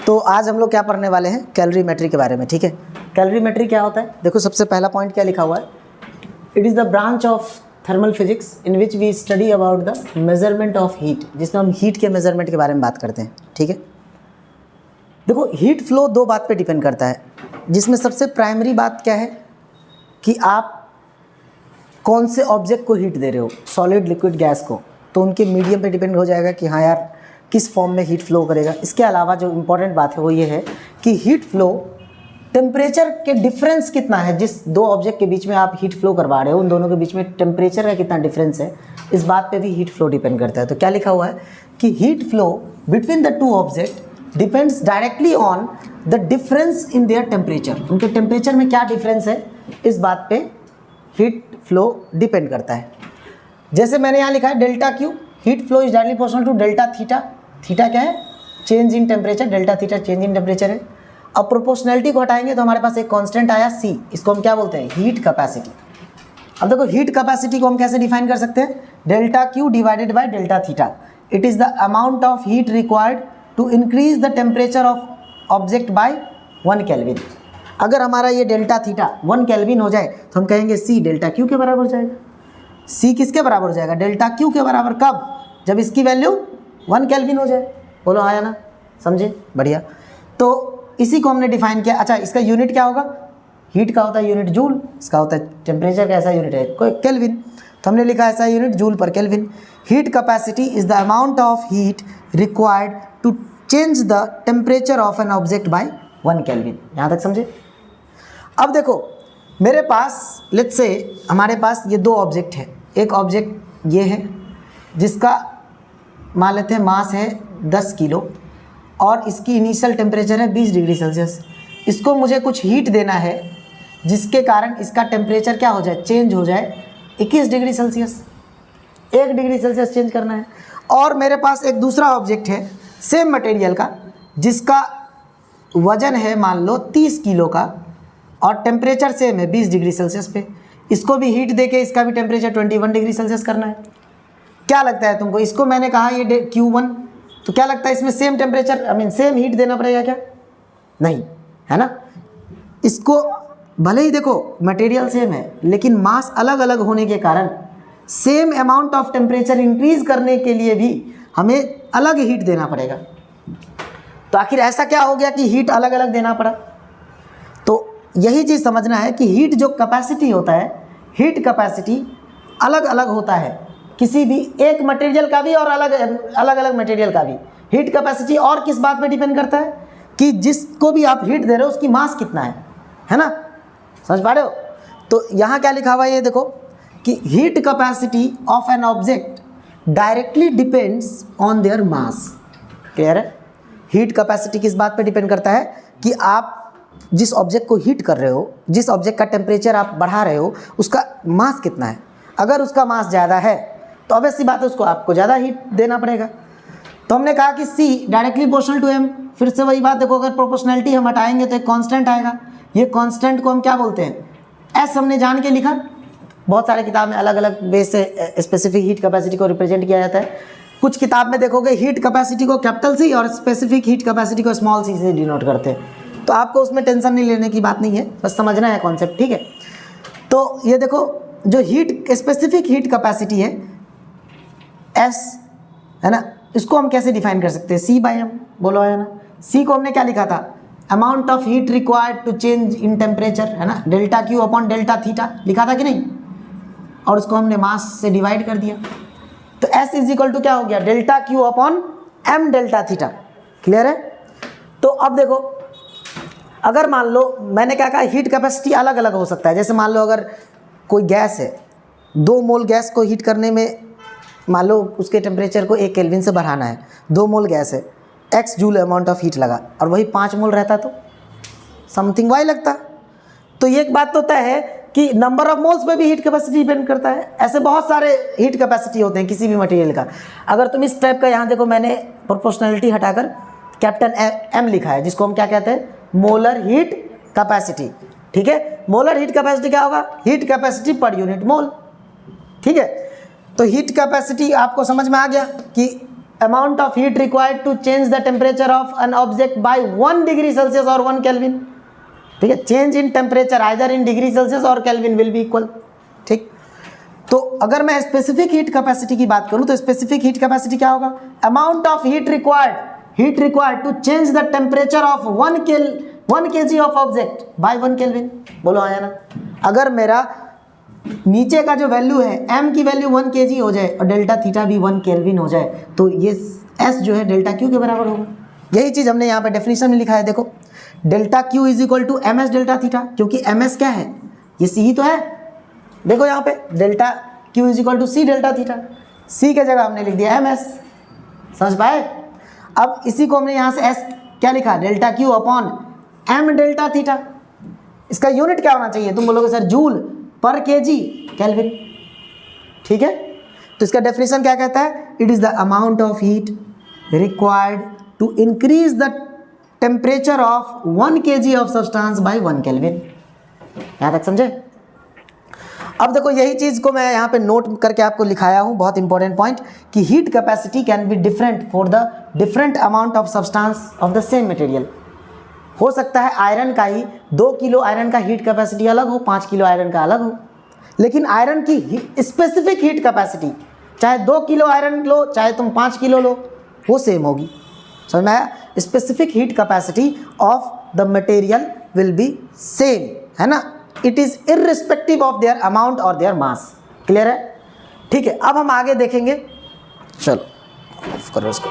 तो आज हम लोग क्या पढ़ने वाले हैं, कैलोरीमेट्री के बारे में। ठीक है, कैलोरीमेट्री क्या होता है? देखो सबसे पहला पॉइंट क्या लिखा हुआ है, it is the branch of thermal physics in which we study about the measurement of heat, जिसमें हम हीट के मेजरमेंट के बारे में बात करते हैं। ठीक है, देखो हीट फ्लो दो बात पे डिपेंड करता है, जिसमें सबसे प्राइमरी बात क्या है कि आप कौन से ऑब्जेक्ट को हीट दे रहे हो, सॉलिड, लिक्विड, गैस को, तो उनके मीडियम पे डिपेंड हो जाएगा कि हाँ यार किस फॉर्म में हीट फ्लो करेगा। इसके अलावा जो इम्पॉर्टेंट बात है वो ये है कि हीट फ्लो टेम्परेचर के डिफरेंस कितना है, जिस दो ऑब्जेक्ट के बीच में आप हीट फ्लो करवा रहे हो उन दोनों के बीच में टेम्परेचर का कितना डिफरेंस है, इस बात पे भी हीट फ्लो डिपेंड करता है। तो क्या लिखा हुआ है कि heat flow between the two object depends directly on the difference in their temperature, उनके टेम्परेचर में क्या डिफरेंस है, इस बात पे हीट फ्लो डिपेंड करता है। जैसे मैंने यहाँ लिखा है delta Q, heat flow is directly proportional to delta theta. Theta क्या है? Change in temperature, delta theta change in temperature है। अब प्रोपोर्शनैलिटी को हटाएंगे तो हमारे पास एक कांस्टेंट आया C, इसको हम क्या बोलते हैं? Heat capacity. अब देखो हीट कैपेसिटी को हम कैसे डिफाइन कर सकते हैं? Delta Q divided by delta theta. It is the amount of heat required to increase the temperature of object by 1 kelvin. अगर हमारा ये डेल्टा थीटा 1 केल्विन हो जाए तो हम कहेंगे C डेल्टा क्यू के बराबर हो जाएगा। C किसके बराबर हो जाएगा? डेल्टा क्यू के बराबर। कब? जब इसकी वैल्यू 1 केल्विन हो जाए। बोलो हाँ या ना, समझे? बढ़िया। तो इसी को हमने डिफाइन किया। अच्छा, इसका यूनिट क्या होगा? हीट का होता है यूनिट जूल, इसका होता है टेम्परेचर का ऐसा यूनिट है कोई केल्विन, तो हमने लिखा ऐसा unit joule per kelvin. Heat capacity is the amount of heat required to change the temperature of an object by 1 kelvin. यहाँ तक समझे? अब देखो मेरे पास लेट्स से हमारे पास ये दो ऑब्जेक्ट है। एक ऑब्जेक्ट ये है जिसका मान लेते हैं मास है 10 किलो और इसकी इनिशियल टेम्परेचर है 20 डिग्री सेल्सियस। इसको मुझे कुछ हीट देना है जिसके कारण इसका टेम्परेचर क्या हो जाए? चेंज हो जाए 21 degree Celsius, 1 degree Celsius change करना है। और मेरे पास एक दूसरा ऑब्जेक्ट है सेम मटेरियल का जिसका वजन है मान लो 30 किलो का और टेम्परेचर सेम है 20 डिग्री सेल्सियस पे। इसको भी हीट देके इसका भी टेम्परेचर 21 डिग्री सेल्सियस करना है। क्या लगता है तुमको? इसको मैंने कहा ये Q1, तो क्या लगता है इसमें सेम टेम्परेचर सेम हीट देना पड़ेगा क्या? नहीं, है ना। इसको भले ही देखो मटेरियल सेम है लेकिन मास अलग अलग होने के कारण same amount of temperature increase करने के लिए भी हमें अलग हीट देना पड़ेगा। तो आखिर ऐसा क्या हो गया कि हीट अलग अलग देना पड़ा? तो यही चीज़ समझना है कि हीट जो कैपेसिटी होता है, हीट कैपेसिटी अलग अलग होता है किसी भी एक मटेरियल का भी और अलग अलग मटेरियल का भी। हीट कैपेसिटी और किस बात पे डिपेंड करता है कि जिसको भी आप हीट दे रहे हो उसकी मास कितना है ना। समझ पा रहे हो? तो यहाँ क्या लिखा हुआ है ये देखो कि heat capacity of an object directly depends on their mass. Clear है? हीट कैपेसिटी किस बात पे डिपेंड करता है कि आप जिस ऑब्जेक्ट को हीट कर रहे हो, जिस ऑब्जेक्ट का टेम्परेचर आप बढ़ा रहे हो, उसका मास कितना है। अगर उसका मास ज़्यादा है तो ऑब्वियस सी बात है उसको आपको ज़्यादा हीट देना पड़ेगा। तो हमने कहा कि C directly proportional to M। फिर से वही बात देखो, अगर प्रोपोर्शनैलिटी हम हटाएंगे तो एक कांस्टेंट आएगा। ये कांस्टेंट को हम क्या बोलते हैं? S हमने जान के लिखा। बहुत सारे किताब में अलग अलग वे से स्पेसिफिक हीट कैपेसिटी को रिप्रेजेंट किया जाता है। कुछ किताब में देखोगे हीट कैपेसिटी को कैपिटल C और स्पेसिफिक हीट कैपेसिटी को स्मॉल c से डिनोट करते हैं। तो आपको उसमें टेंशन नहीं लेने की बात नहीं है, बस समझना है कॉन्सेप्ट। ठीक है, तो ये देखो जो हीट स्पेसिफिक हीट कैपेसिटी है S, है ना, इसको हम कैसे डिफाइन कर सकते हैं? C/m। बोलो है ना। C को हमने क्या लिखा था? Amount of heat required to change in temperature, है ना, delta Q upon delta theta लिखा था कि नहीं? और उसको हमने मास से डिवाइड कर दिया तो S इज इक्वल टू क्या हो गया? Delta Q upon m delta theta. Clear है? तो अब देखो अगर मान लो मैंने क्या कहा, हीट कैपेसिटी अलग अलग हो सकता है। जैसे मान लो अगर कोई गैस है, 2 मोल गैस को हीट करने में मान लो उसके टेम्परेचर को 1 केल्विन से बढ़ाना है, 2 मोल गैस है, x joule amount of heat लगा और वही 5 मोल रहता तो समथिंग y लगता। तो ये एक बात तो तय है कि नंबर ऑफ मोल्स पे भी हीट कैपेसिटी डिपेंड करता है। ऐसे बहुत सारे हीट कैपेसिटी होते हैं किसी भी मटेरियल का। अगर तुम इस टाइप का, यहाँ देखो मैंने प्रोपोर्शनैलिटी हटाकर कैपिटल M लिखा है, जिसको हम क्या कहते हैं? Molar heat capacity. ठीक है, मोलर हीट कैपेसिटी क्या होगा? Heat capacity per unit mole. ठीक है, तो हीट कैपेसिटी आपको समझ में आ गया कि amount of heat required to change the temperature of an object by 1 degree Celsius or 1 Kelvin. ठीक है, change in temperature either in degree Celsius और केल्विन विल बी इक्वल. ठीक, तो अगर मैं स्पेसिफिक हीट कैपेसिटी की बात करूं तो स्पेसिफिक हीट कैपेसिटी क्या होगा? Amount of heat required to change the temperature of 1 kg of object by 1 kelvin. बोलो आया ना? अगर मेरा नीचे का जो वैल्यू है m की वैल्यू 1 kg हो जाए और डेल्टा थीटा भी 1 केल्विन हो जाए तो ये s जो है डेल्टा क्यू के बराबर होगा. यही चीज़ हमने यहाँ पे डेफिनेशन में लिखा है. देखो, delta Q is equal to M S delta theta, क्योंकि एम एस क्या है? ये सी ही तो है. देखो यहाँ पे delta Q is equal to C delta theta, C के जगह हमने लिख दिया एम एस. समझ पाए? अब इसी को हमने यहाँ से एस क्या लिखा? Delta Q upon M delta theta. इसका यूनिट क्या होना चाहिए? तुम बोलोगे sir joule per kg kelvin. ठीक है, तो इसका डेफिनेशन क्या कहता है? It is the amount of heat required to increase the temperature of 1 kg of substance by 1 kelvin. यहाँ तक समझे? अब देखो, यही चीज़ को मैं यहाँ पे नोट करके आपको लिखाया हूँ, बहुत इंपॉर्टेंट पॉइंट, कि heat capacity can be different for the different amount of substance of the same material. हो सकता है आयरन का ही 2 किलो आयरन का हीट कैपेसिटी अलग हो, 5 किलो आयरन का अलग हो, लेकिन आयरन की स्पेसिफिक हीट कैपेसिटी चाहे 2 किलो आयरन लो चाहे तुम 5 किलो लो, वो सेम होगी. समझ में आया? Specific heat capacity of the material will be same, है ना? It is irrespective of their amount और देयर मास. क्लियर है? ठीक है, अब हम आगे देखेंगे. चलो ऑफ करो इसको.